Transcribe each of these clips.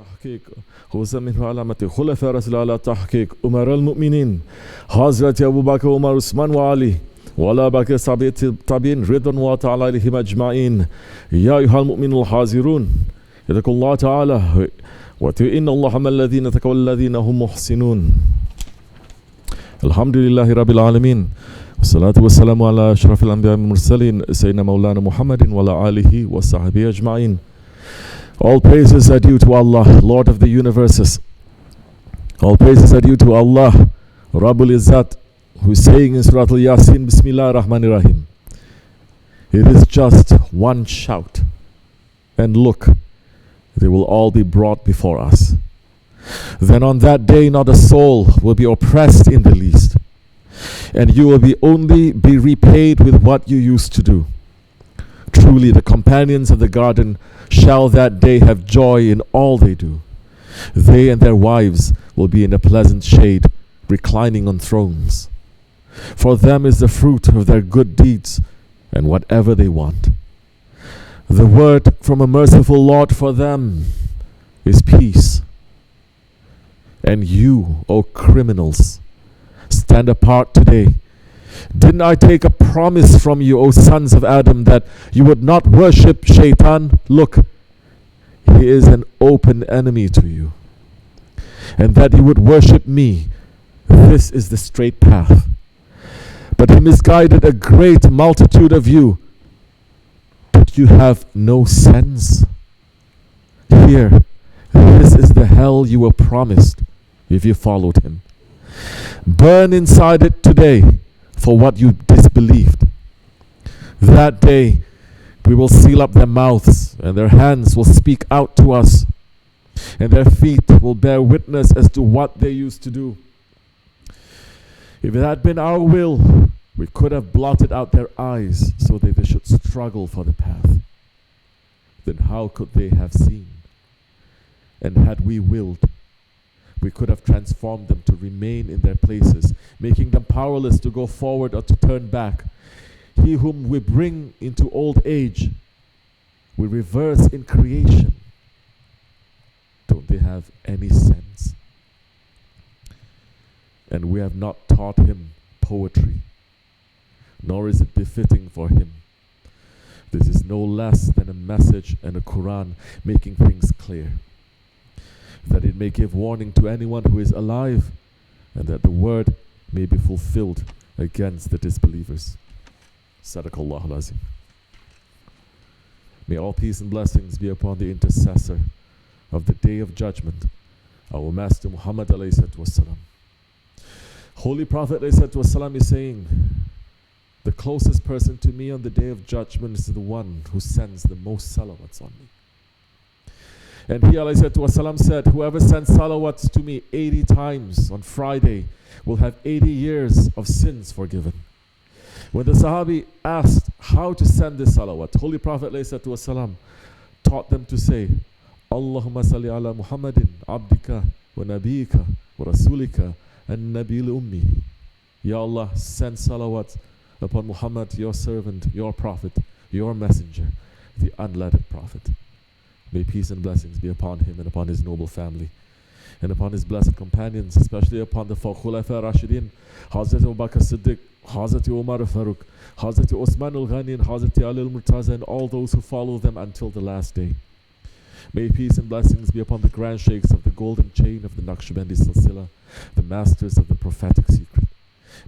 تحقيق خصوصا من علامة خلفاء رسول على تحقيق أمراء المؤمنين حضرة أبو بكر وعمر عثمان وعلي ولا بقى تابعين رضوان الله تعالى عليهم أجمعين. يا أيها المؤمنون الحاضرون اتقوا الله تعالى وإن الله مع الذين اتقوا الذين هم محسنون. الحمد لله رب العالمين والصلاة والسلام على أشرف الأنبياء والمرسلين سيدنا مولانا محمد وعلى آله وصحبه أجمعين. All praises are due to Allah, Lord of the universes. All praises are due to Allah, Rabbul Izzat, who is saying in Surah Al-Yasin, Bismillah ar-Rahman ar-Rahim. It is just one shout, and look, they will all be brought before us. Then on that day not a soul will be oppressed in the least, and you will only be repaid with what you used to do. Truly the companions of the garden shall that day have joy in all they do. They and their wives will be in a pleasant shade, reclining on thrones. For them is the fruit of their good deeds, and whatever they want. The word from a merciful Lord for them is peace. And you, O criminals, stand apart today. Didn't I take a promise from you, O sons of Adam, that you would not worship Shaitan? Look, he is an open enemy to you. And that you would worship me. This is the straight path. But he misguided a great multitude of you. But you have no sense. Here, this is the hell you were promised if you followed him. Burn inside it today for what you disbelieved. That day we will seal up their mouths, and their hands will speak out to us, and their feet will bear witness as to what they used to do. If it had been our will, we could have blotted out their eyes so that they should struggle for the path. Then how could they have seen? And had we willed, we could have transformed them to remain in their places, making them powerless to go forward or to turn back. He whom we bring into old age, we reverse in creation. Don't they have any sense? And we have not taught him poetry, nor is it befitting for him. This is no less than a message and a Quran making things clear, that it may give warning to anyone who is alive, and that the word may be fulfilled against the disbelievers. Sadaqallahu al-Azim. May all peace and blessings be upon the intercessor of the day of judgment, our Master Muhammad alayhi salatu wasalam. Holy Prophet alayhi salatu wasalam is saying, the closest person to me on the day of judgment is the one who sends the most salawats on me. And he alayhi salatu wasalam said, whoever sends salawats to me 80 times on Friday will have 80 years of sins forgiven. When the Sahabi asked how to send this salawat, Holy Prophet ﷺ taught them to say, Allahumma salli ala Muhammadin abdika wa nabiyika wa rasulika and nabil ummi. Ya Allah, send salawat upon Muhammad, your servant, your prophet, your messenger, the unlettered prophet. May peace and blessings be upon him and upon his noble family, and upon his blessed companions, especially upon the Khulafa Rashidin, Hazrat Abu Bakr Siddiq, Hazrat Umar Farooq, Hazrat Osman al-Ghani, and Hazrat Ali al-Murtaza, and all those who follow them until the last day. May peace and blessings be upon the grand sheikhs of the golden chain of the Naqshbandi Silsila, the masters of the prophetic secret.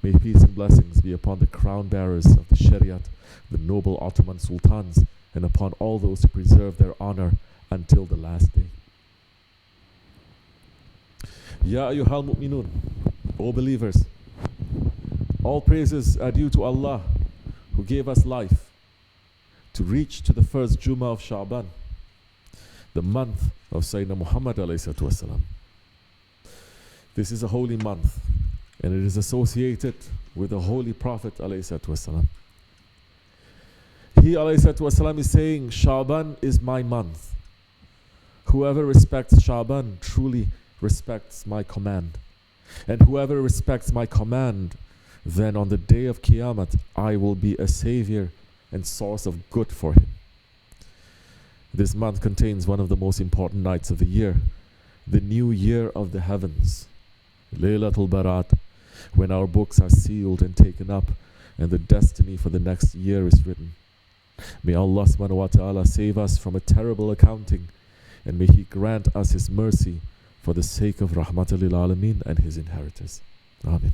May peace and blessings be upon the crown bearers of the Shariat, the noble Ottoman sultans, and upon all those who preserve their honor until the last day. Ya ayyuhal mu'minun, O believers, all praises are due to Allah, who gave us life to reach to the first Jummah of Shaban, the month of Sayyidina Muhammad alayhi salatu wasalam. This is a holy month, and it is associated with the Holy Prophet alayhi salatu wasalam. He alayhi salatu wasalam is saying, Shaban is my month. Whoever respects Shaban truly respects my command. And whoever respects my command, then on the day of Qiyamah, I will be a savior and source of good for him. This month contains one of the most important nights of the year, the new year of the heavens, Laylatul Barat, when our books are sealed and taken up and the destiny for the next year is written. May Allah subhanahu wa ta'ala save us from a terrible accounting, and may He grant us His mercy for the sake of Rahmatul lil Alameen and His inheritors. Amen.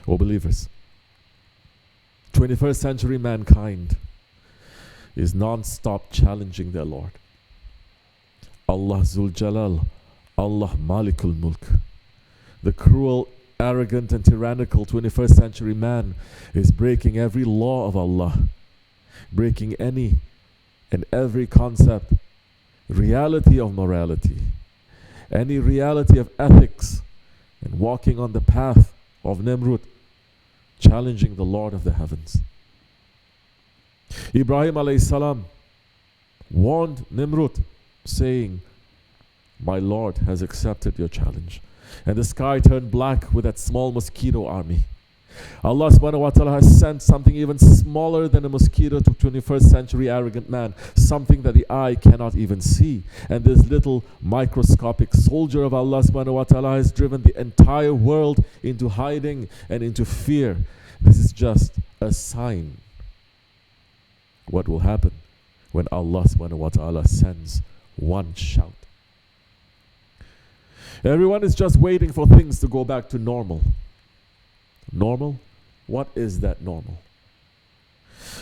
O believers, 21st century mankind is non-stop challenging their Lord. Allah Zul Jalal, Allah Malikul Mulk. The cruel, arrogant and tyrannical 21st century man is breaking every law of Allah, breaking any and every concept, reality of morality, any reality of ethics, and walking on the path of Nimrud, challenging the Lord of the heavens. Ibrahim alayhi salam warned Nimrud, saying, "My Lord has accepted your challenge." And the sky turned black with that small mosquito army. Allah subhanahu wa ta'ala has sent something even smaller than a mosquito to 21st century arrogant man, something that the eye cannot even see. And this little microscopic soldier of Allah subhanahu wa ta'ala has driven the entire world into hiding and into fear. This is just a sign. What will happen when Allah subhanahu wa ta'ala sends one shout? Everyone is just waiting for things to go back to normal. Normal? What is that normal?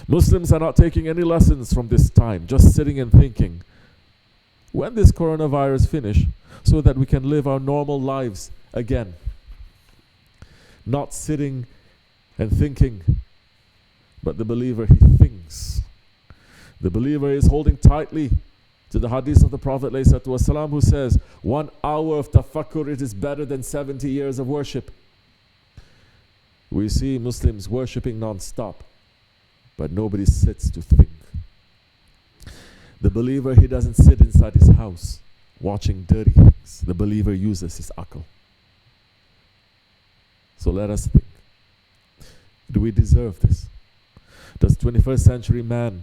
Muslims are not taking any lessons from this time, just sitting and thinking, when this coronavirus finish, so that we can live our normal lives again. Not sitting and thinking, but the believer, he thinks. The believer is holding tightly to the hadith of the Prophet ﷺ, who says, 1 hour of tafakkur, it is better than 70 years of worship. We see Muslims worshipping non-stop, but nobody sits to think. The believer, he doesn't sit inside his house watching dirty things. The believer uses his akal. So let us think. Do we deserve this? Does 21st century man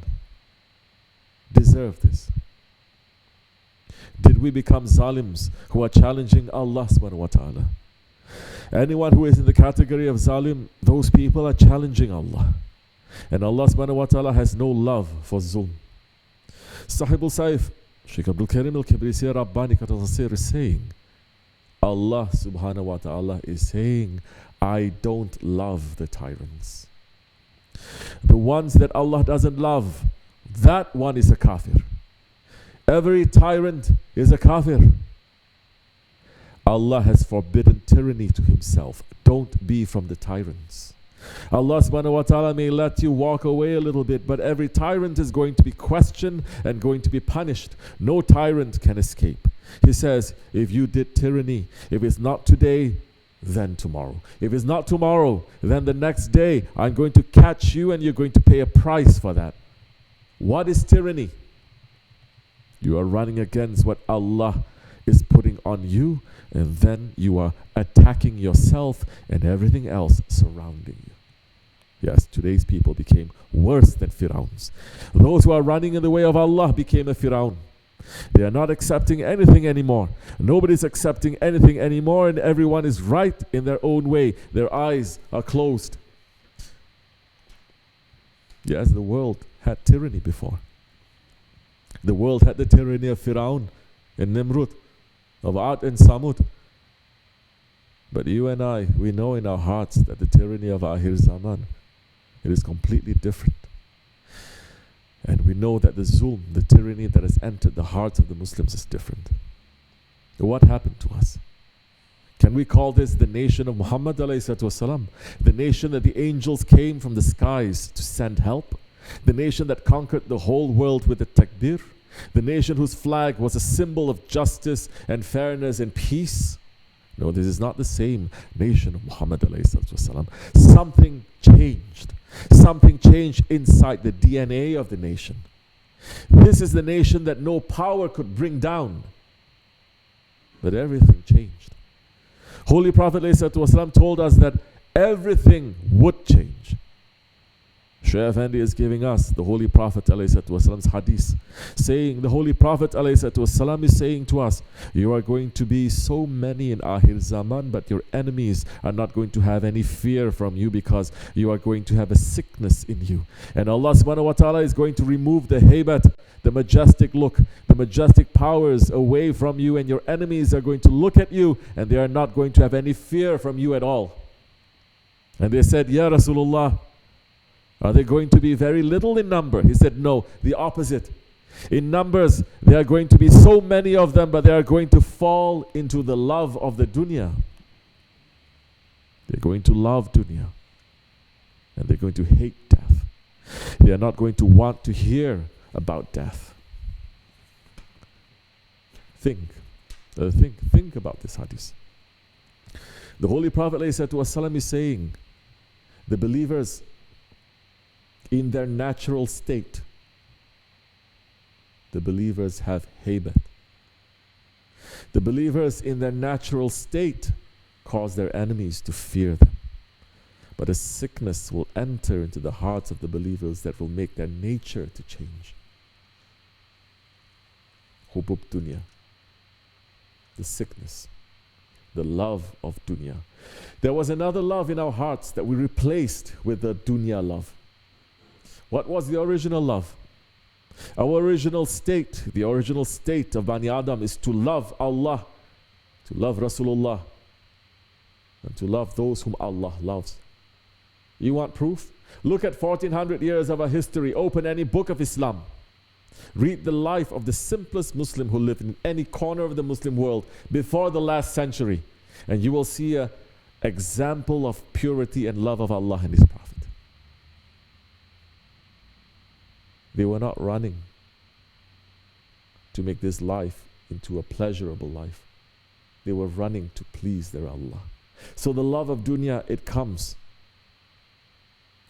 deserve this? Did we become zalims who are challenging Allah subhanahu wa ta'ala? Anyone who is in the category of zalim, those people are challenging Allah. And Allah subhanahu wa ta'ala has no love for zulm. Sahibul Saif, Sheikh Abdul Karim al-Kibrisi Rabbani Katasir is saying, Allah subhanahu wa ta'ala is saying, I don't love the tyrants. The ones that Allah doesn't love, that one is a kafir. Every tyrant is a kafir. Allah has forbidden tyranny to Himself. Don't be from the tyrants. Allah subhanahu wa ta'ala may let you walk away a little bit, but every tyrant is going to be questioned and going to be punished. No tyrant can escape. He says, if you did tyranny, if it's not today, then tomorrow. If it's not tomorrow, then the next day, I'm going to catch you and you're going to pay a price for that. What is tyranny? You are running against what Allah is putting on you, and then you are attacking yourself and everything else surrounding you. Yes, today's people became worse than Fir'auns. Those who are running in the way of Allah became a Fir'aun. They are not accepting anything anymore. Nobody's accepting anything anymore, and everyone is right in their own way. Their eyes are closed. Yes, the world had tyranny before. The world had the tyranny of Fir'aun and Nimrud, of Ad and Samud. But you and I, we know in our hearts that the tyranny of Akhir Zaman, it is completely different. And we know that the zulm, the tyranny that has entered the hearts of the Muslims is different. What happened to us? Can we call this the nation of Muhammad ﷺ? The nation that the angels came from the skies to send help? The nation that conquered the whole world with the takbir? The nation whose flag was a symbol of justice and fairness and peace? No, this is not the same nation of Muhammad ﷺ. Something changed. Something changed inside the DNA of the nation. This is the nation that no power could bring down. But everything changed. Holy Prophet ﷺ told us that everything would change. Shaykh Effendi is giving us the Holy Prophet ﷺ's hadith, saying the Holy Prophet ﷺ is saying to us, you are going to be so many in Akhir Zaman, but your enemies are not going to have any fear from you because you are going to have a sickness in you. And Allah subhanahu wa ta'ala is going to remove the haybat, the majestic look, the majestic powers away from you, and your enemies are going to look at you and they are not going to have any fear from you at all. And they said, Ya Rasulullah, are they going to be very little in number? He said, no, the opposite. In numbers, there are going to be so many of them, but they are going to fall into the love of the dunya. They're going to love dunya. And they're going to hate death. They are not going to want to hear about death. Think about this hadith. The Holy Prophet ﷺ is saying, the believers in their natural state, the believers have haybat. The believers in their natural state cause their enemies to fear them. But a sickness will enter into the hearts of the believers that will make their nature to change. Hubub dunya. The sickness. The love of dunya. There was another love in our hearts that we replaced with the dunya love. What was the original love? Our original state, the original state of Bani Adam is to love Allah, to love Rasulullah, and to love those whom Allah loves. You want proof? Look at 1400 years of our history. Open any book of Islam. Read the life of the simplest Muslim who lived in any corner of the Muslim world before the last century, and you will see an example of purity and love of Allah and His Prophet. They were not running to make this life into a pleasurable life. They were running to please their Allah. So the love of dunya, it comes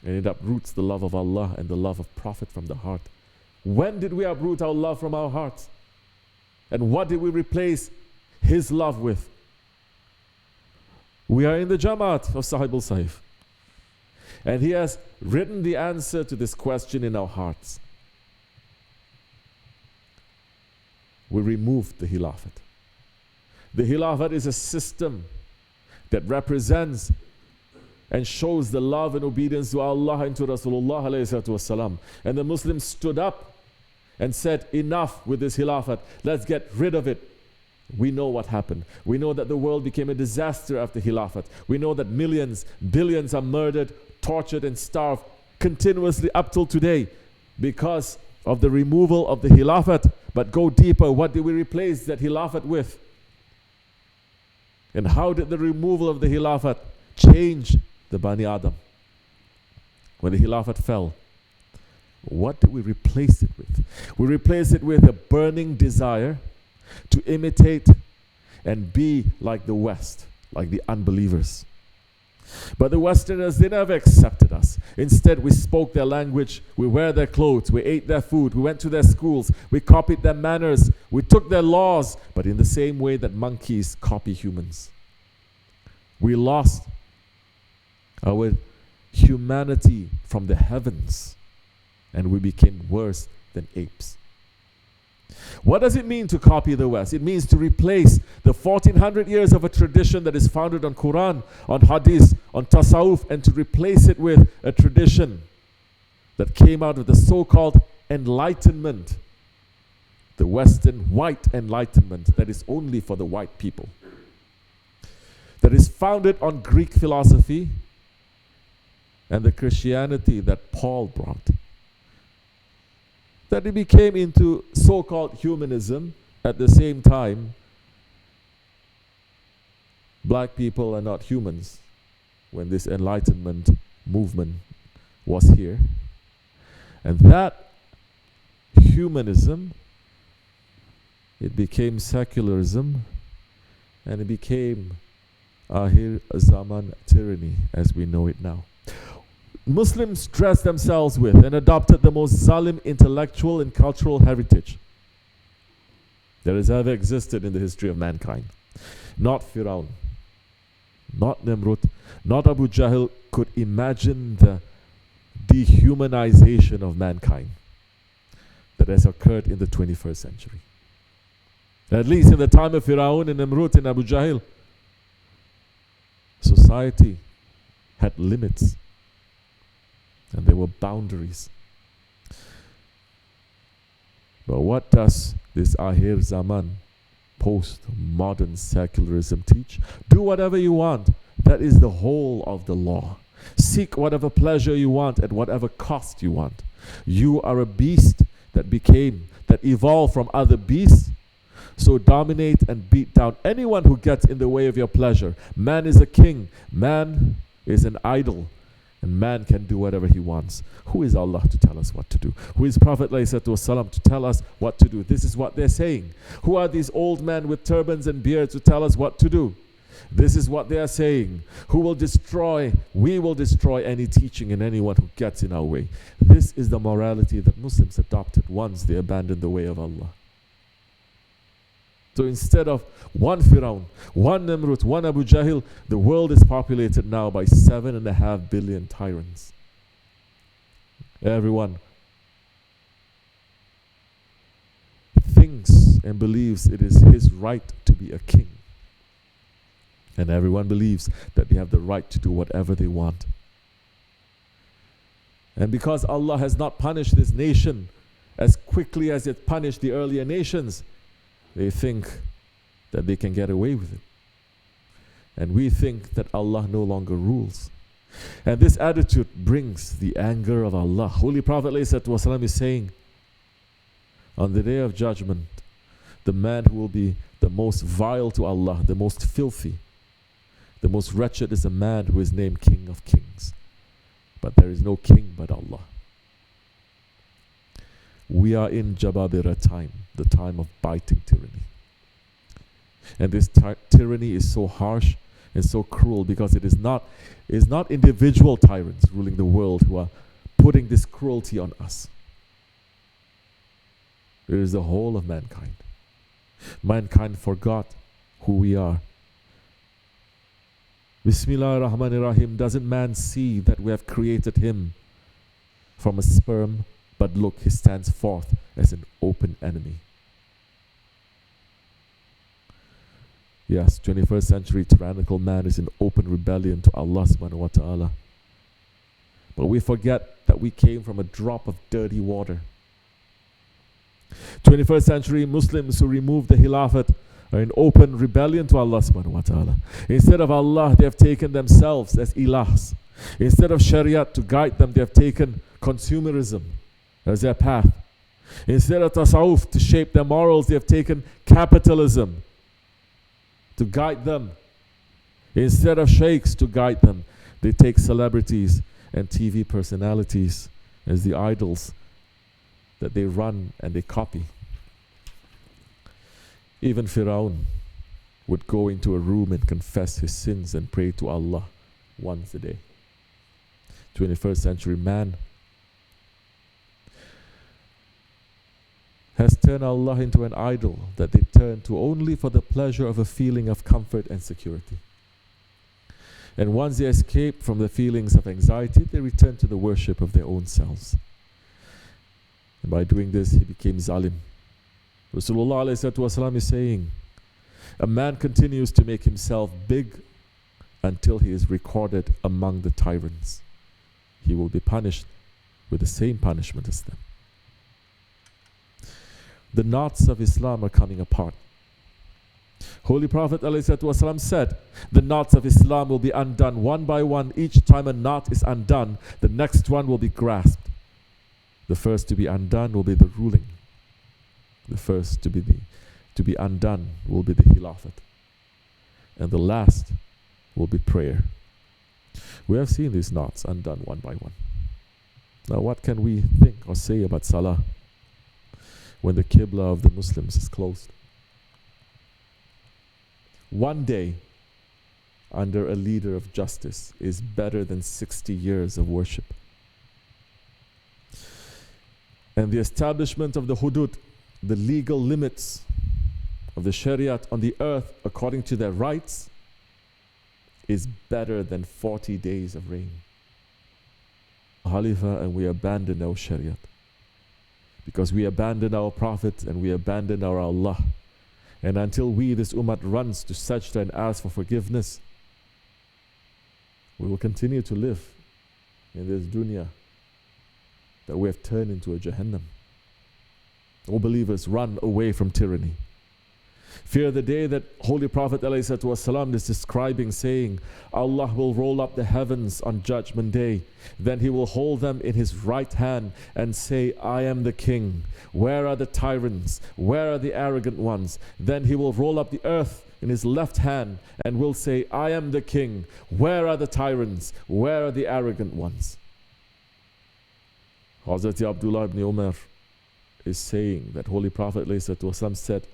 and it uproots the love of Allah and the love of Prophet from the heart. When did we uproot our love from our hearts? And what did we replace His love with? We are in the Jamaat of Sahib al-Saif. And he has written the answer to this question in our hearts. We removed the Khilafat. The Khilafat is a system that represents and shows the love and obedience to Allah and to Rasulullah ﷺ. And the Muslims stood up and said, enough with this Khilafat, let's get rid of it. We know what happened. We know that the world became a disaster after Khilafat. We know that millions, billions are murdered, tortured and starved continuously up till today because of the removal of the Khilafat. But go deeper, what did we replace that Khilafat with? And how did the removal of the Khilafat change the Bani Adam? When the Khilafat fell, what did we replace it with? We replaced it with a burning desire to imitate and be like the West, like the unbelievers. But the Westerners, they never accepted us. Instead, we spoke their language, we wear their clothes, we ate their food, we went to their schools, we copied their manners, we took their laws, but in the same way that monkeys copy humans. We lost our humanity from the heavens, and we became worse than apes. What does it mean to copy the West? It means to replace the 1400 years of a tradition that is founded on Quran, on Hadith, on Tasawwuf, and to replace it with a tradition that came out of the so-called Enlightenment, the Western white Enlightenment that is only for the white people, that is founded on Greek philosophy and the Christianity that Paul brought. That it became into so-called humanism. At the same time, black people are not humans when this Enlightenment movement was here. And that humanism, it became secularism, and it became Akhir Zaman tyranny as we know it now. Muslims dressed themselves with and adopted the most zalim intellectual and cultural heritage that has ever existed in the history of mankind. Not Firaun, not Nimrud, not Abu Jahl could imagine the dehumanization of mankind that has occurred in the 21st century. At least in the time of Firaun and Nimrud and Abu Jahl, society had limits and there were boundaries. But what does this Akhir Zaman, post-modern secularism teach? Do whatever you want. That is the whole of the law. Seek whatever pleasure you want at whatever cost you want. You are a beast that evolved from other beasts. So dominate and beat down anyone who gets in the way of your pleasure. Man is a king. Man is an idol. And man can do whatever he wants. Who is Allah to tell us what to do? Who is Prophet ﷺ to tell us what to do? This is what they're saying. Who are these old men with turbans and beards to tell us what to do? This is what they are saying. Who will destroy? We will destroy any teaching and anyone who gets in our way. This is the morality that Muslims adopted once they abandoned the way of Allah. So instead of one Firaun, one Nimrud, one Abu Jahl, the world is populated now by 7.5 billion tyrants. Everyone thinks and believes it is his right to be a king. And everyone believes that they have the right to do whatever they want. And because Allah has not punished this nation as quickly as it punished the earlier nations, they think that they can get away with it. And we think that Allah no longer rules. And this attitude brings the anger of Allah. Holy Prophet ﷺ is saying, on the day of judgment, the man who will be the most vile to Allah, the most filthy, the most wretched is a man who is named King of Kings. But there is no king but Allah. We are in Jababira time, the time of biting tyranny. And this tyranny is so harsh and so cruel because it is not individual tyrants ruling the world who are putting this cruelty on us. It is the whole of mankind. Mankind forgot who we are. Bismillah ar-Rahman ar-Rahim. Doesn't man see that we have created him from a sperm? But look, he stands forth as an open enemy. Yes, 21st century tyrannical man is in open rebellion to Allah subhanahu wa ta'ala. But we forget that we came from a drop of dirty water. 21st century Muslims who remove the Khilafat are in open rebellion to Allah subhanahu wa ta'ala. Instead of Allah, they have taken themselves as ilahs. Instead of Shariat to guide them, they have taken consumerism as their path. Instead of tasawwuf to shape their morals, they have taken capitalism to guide them. Instead of sheikhs to guide them, they take celebrities and TV personalities as the idols that they run and they copy. Even Firaun would go into a room and confess his sins and pray to Allah once a day. 21st century man has turned Allah into an idol that they turn to only for the pleasure of a feeling of comfort and security. And once they escape from the feelings of anxiety, they return to the worship of their own selves. And by doing this, he became zalim. Rasulullah ﷺ is saying, a man continues to make himself big until he is recorded among the tyrants. He will be punished with the same punishment as them. The knots of Islam are coming apart. Holy Prophet ﷺ said, the knots of Islam will be undone one by one. Each time a knot is undone, the next one will be grasped. The first to be undone will be the ruling. The first to be undone will be the Khilafat. And the last will be prayer. We have seen these knots undone one by one. Now what can we think or say about Salah when the Qibla of the Muslims is closed? One day under a leader of justice is better than 60 years of worship. And the establishment of the hudud, the legal limits of the Shariat on the earth according to their rights, is better than 40 days of rain. Khalifa and we abandon our Shariat. Because we abandon our Prophet and we abandon our Allah. And until this ummah runs to sajda and asks for forgiveness, we will continue to live in this dunya that we have turned into a Jahannam. All believers, run away from tyranny. Fear the day that Holy Prophet ﷺ is describing, saying, Allah will roll up the heavens on Judgment Day. Then He will hold them in His right hand and say, I am the King. Where are the tyrants? Where are the arrogant ones? Then He will roll up the earth in His left hand and will say, I am the King. Where are the tyrants? Where are the arrogant ones? Hazrat Abdullah ibn Umar is saying that Holy Prophet ﷺ said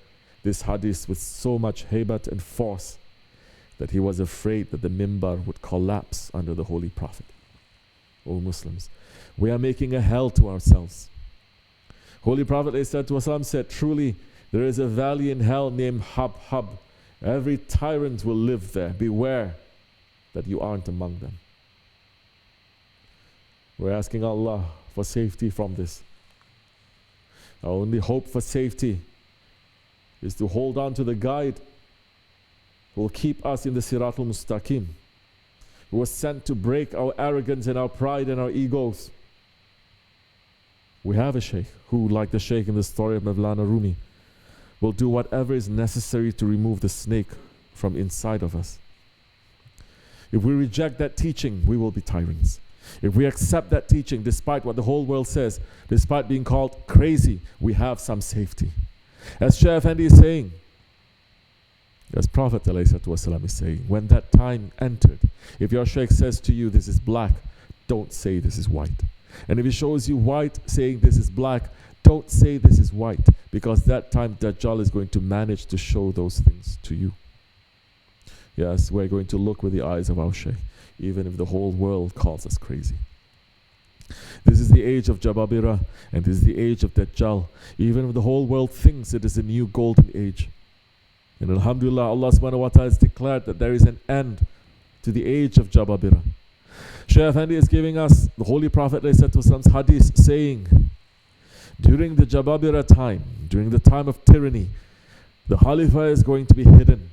this hadith with so much haybat and force that he was afraid that the mimbar would collapse under the Holy Prophet. O Muslims, we are making a hell to ourselves. Holy Prophet ﷺ said, truly there is a valley in hell named Hab. Every tyrant will live there. Beware that you aren't among them. We're asking Allah for safety from this. Our only hope for safety is to hold on to the guide who will keep us in the Siratul Mustaqim, who was sent to break our arrogance and our pride and our egos. We have a Shaykh who, like the Shaykh in the story of Mevlana Rumi, will do whatever is necessary to remove the snake from inside of us. If we reject that teaching, we will be tyrants. If we accept that teaching, despite what the whole world says, despite being called crazy, we have some safety. As Shaykh Effendi is saying, as Prophet ﷺ is saying, when that time entered, if your Shaykh says to you, this is black, don't say this is white. And if he shows you white, saying this is black, don't say this is white, because that time Dajjal is going to manage to show those things to you. Yes, we're going to look with the eyes of our Shaykh, even if the whole world calls us crazy. This is the age of Jababira, and this is the age of Dajjal. Even if the whole world thinks it is a new golden age. And Alhamdulillah, Allah subhanahu wa ta'ala has declared that there is an end to the age of Jababira. Shaykh Effendi is giving us the Holy Prophet ﷺ's hadith saying, during the Jababira time, during the time of tyranny, the Khalifa is going to be hidden.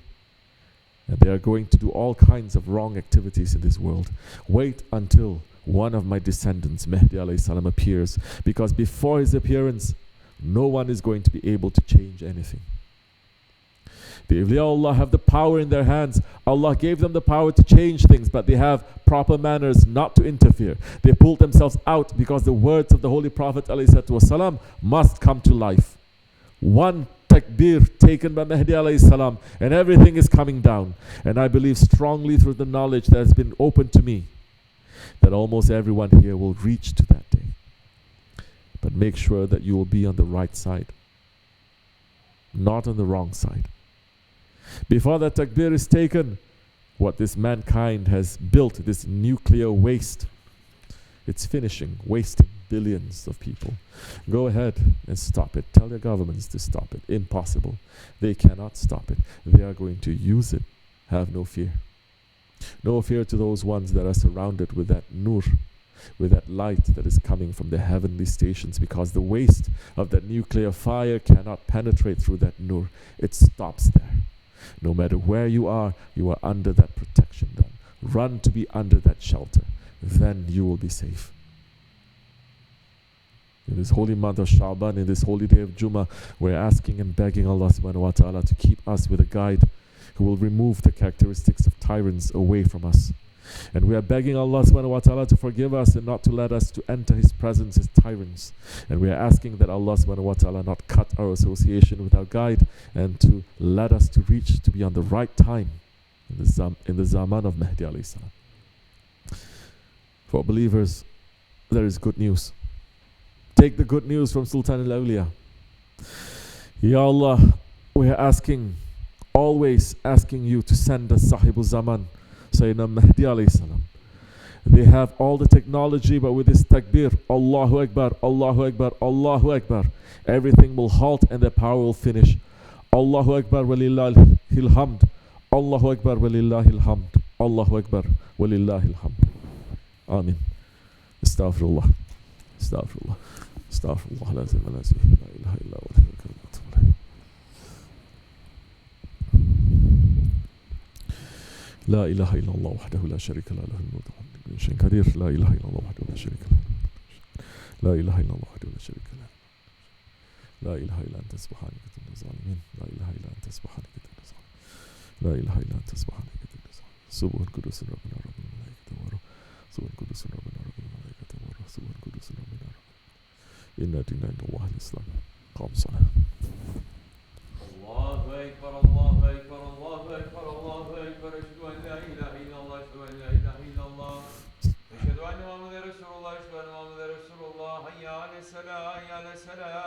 And they are going to do all kinds of wrong activities in this world. Wait until one of my descendants, Mahdi alayhi salam, appears, because before his appearance, no one is going to be able to change anything. The awliya Allah have the power in their hands. Allah gave them the power to change things, but they have proper manners not to interfere. They pulled themselves out because the words of the Holy Prophet ﷺ must come to life. One takbir taken by Mahdi alayhi salam, and everything is coming down. And I believe strongly through the knowledge that has been opened to me, that almost everyone here will reach to that day. But make sure that you will be on the right side, not on the wrong side. Before that takbir is taken, what this mankind has built, this nuclear waste, it's finishing, wasting billions of people. Go ahead and stop it. Tell your governments to stop it. Impossible. They cannot stop it. They are going to use it. Have no fear. No fear to those ones that are surrounded with that nur, with that light that is coming from the heavenly stations, because the waste of that nuclear fire cannot penetrate through that nur. It stops there. No matter where you are under that protection then. Run to be under that shelter. Then you will be safe. In this holy month of Shaban, in this holy day of Jummah, we're asking and begging Allah subhanahu wa ta'ala to keep us with a guide who will remove the characteristics of tyrants away from us. And we are begging Allah subhanahu wa ta'ala to forgive us and not to let us to enter His presence as tyrants. And we are asking that Allah subhanahu wa ta'ala not cut our association with our guide, and to let us to reach to be on the right time in the Zaman of Mahdi alayhi salam. For believers, there is good news. Take the good news from Sultan al-Awliya. Ya Allah, we are asking, always asking you to send us Sahibul Zaman, Sayyidina Mahdi alayhi salam. They have all the technology, but with this takbir, Allahu Akbar, Allahu Akbar, Allahu Akbar, everything will halt and their power will finish. Allahu Akbar walillahil hamd, Allahu Akbar walillahil hamd, Allahu Akbar walillahil hamd. Amin. Estağfurullah. Estağfurullah. Estağfurullah. La ilahe illa huve. La ilahe illallah vahdehu la şerike la lehul mulku ve lahul hamdu şeyin kadir. La ilahe illallah vahdehu la şerike la. La ilahe illallah vahdehu la şerike la. La ilahe illa ente subhaneke inne zalimin. La ilahe illa ente subhaneke inne zalimin. La ilahe illa ente subhaneke inne zalimin. Subhan kudusun Rabbina Rabbil melaiketi ve ruh. Subhan kudusun Rabbina Rabbil melaiketi ve ruh. Subhan kudusun Rabbina Rabbil. İnna dîne indallâhil İslam. Kâm salah. Allahu Ekber, Allahu Ekber, Allahu Ekber, Allahu Ekber. Eşhedü en la ilahe illallah, eşhedü en la ilahe illallah. Eşhedü enne Muhammeden Resulullah, eşhedü enne Muhammeden Resulullah. Hayya ale's-selâ, hayya ale's-selâ.